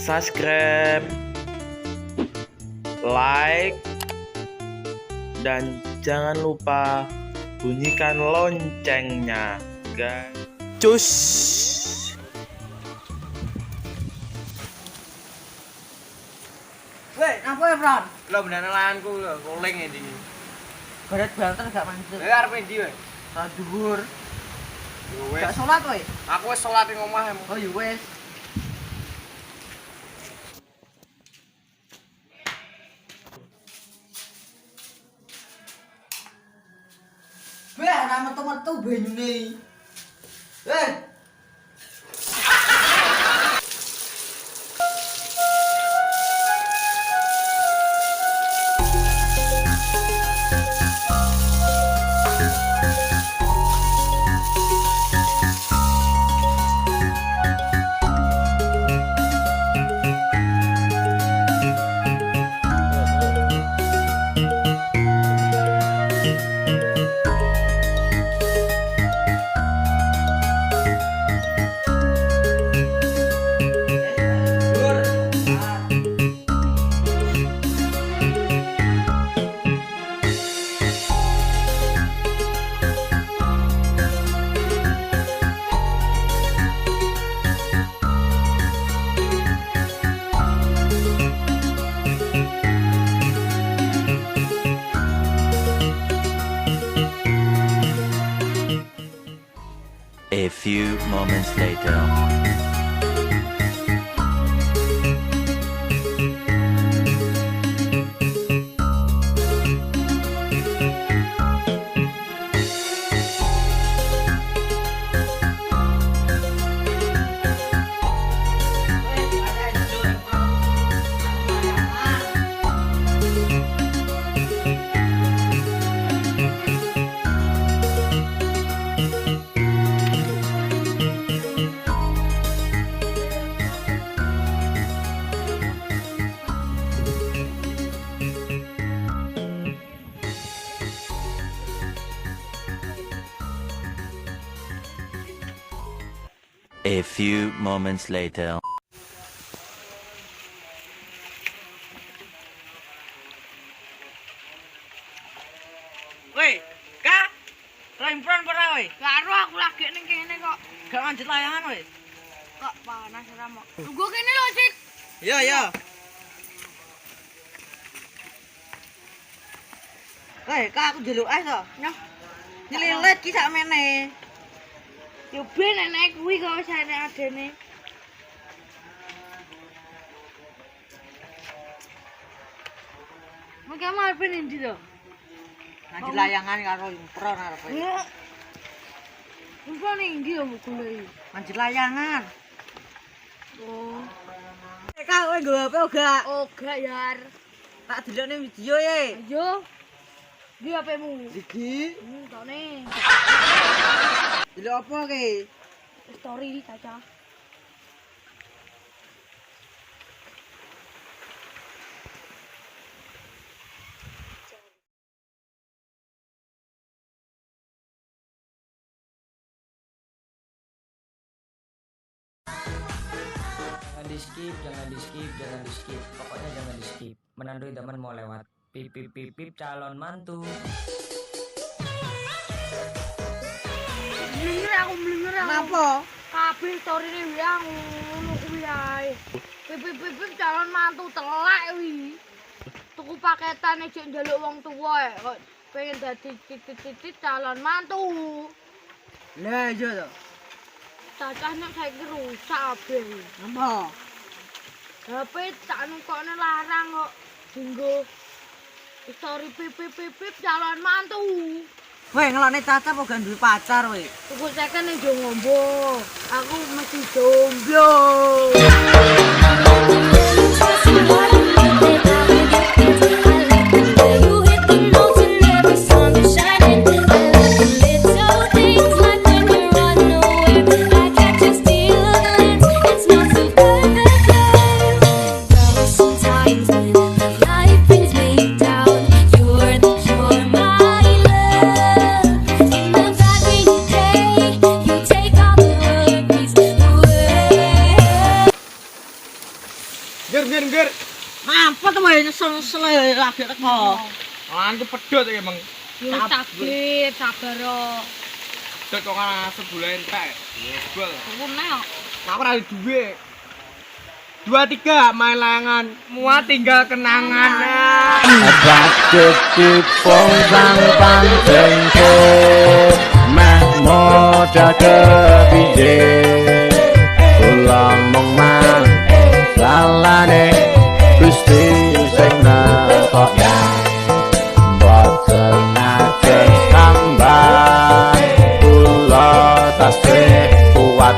subscribe, like, dan jangan lupa bunyikan loncengnya, guys. Cus. Weh, apa ya, Fran? Lo bener lanku lo, koling ya dini. Goret banter gak mancing. Arep endi wae? Ra dhuwur. Yo wis. Gak salat kowe? Aku wis salat ning omah. Oh, ya wis. Weh, ora metu-metu benyune. Eh. A few moments later. A few moments later. Weh, Kak. Rempron ora weh? Karo aku lagi ning kene kok. Gak lanjut layangan weh. Kok panas ora mau. Tunggu kene lho, Cik. Iya, iya. Weh, Kak aku njaluk es to. Nyoh. Nyelilit ki sakmene. Yo ben enek kuwi kok wis enek adene. Mengke mau ben endi to? Nanti layangan karo impron arep. Impron ning ndi yo goleki? Nanti layangan. Oh. Kak kowe nggo HP ora? Ora, Yar. Tak delokne video ye. Yo. Di HP-mu. Iki. Tone. Delok apa ke? Story Caca. Jangan di skip, pokoknya jangan di skip. Menandui teman mau lewat. Pip pip pip pip calon mantu. Mlinger aku. Napa? Kabeh storine WA ngono kuwi ae. Pip calon mantu telek kuwi. Tuku paketane jek njaluk wong tuwa kok pengen dadi titit calon mantu. Lah iya to. Cacahnya saiki rusak kabeh. Napa? HP tak nukokne larang kok dinggo story pip calon mantu. Weh, ngelokne Caca kok gak duwe pacar weh. Tuku second ning Jongombo. Aku mesti jomblo. Take all the worries away. ngger. Apa tuh wae nyesel lagi teko. Lan pedhot iki emang. Yo takdir, sabar yo. Pedhot kok ana sebulan entek. Jebol. Aku nek kok. Aku ora duwe. 2 3 main layangan, muat tinggal kenangan. Bakit tipong bang pantengko meh modal kepije ulang mong mang salane Gusti sing nakoknya boten nate tambah kula tasih kuat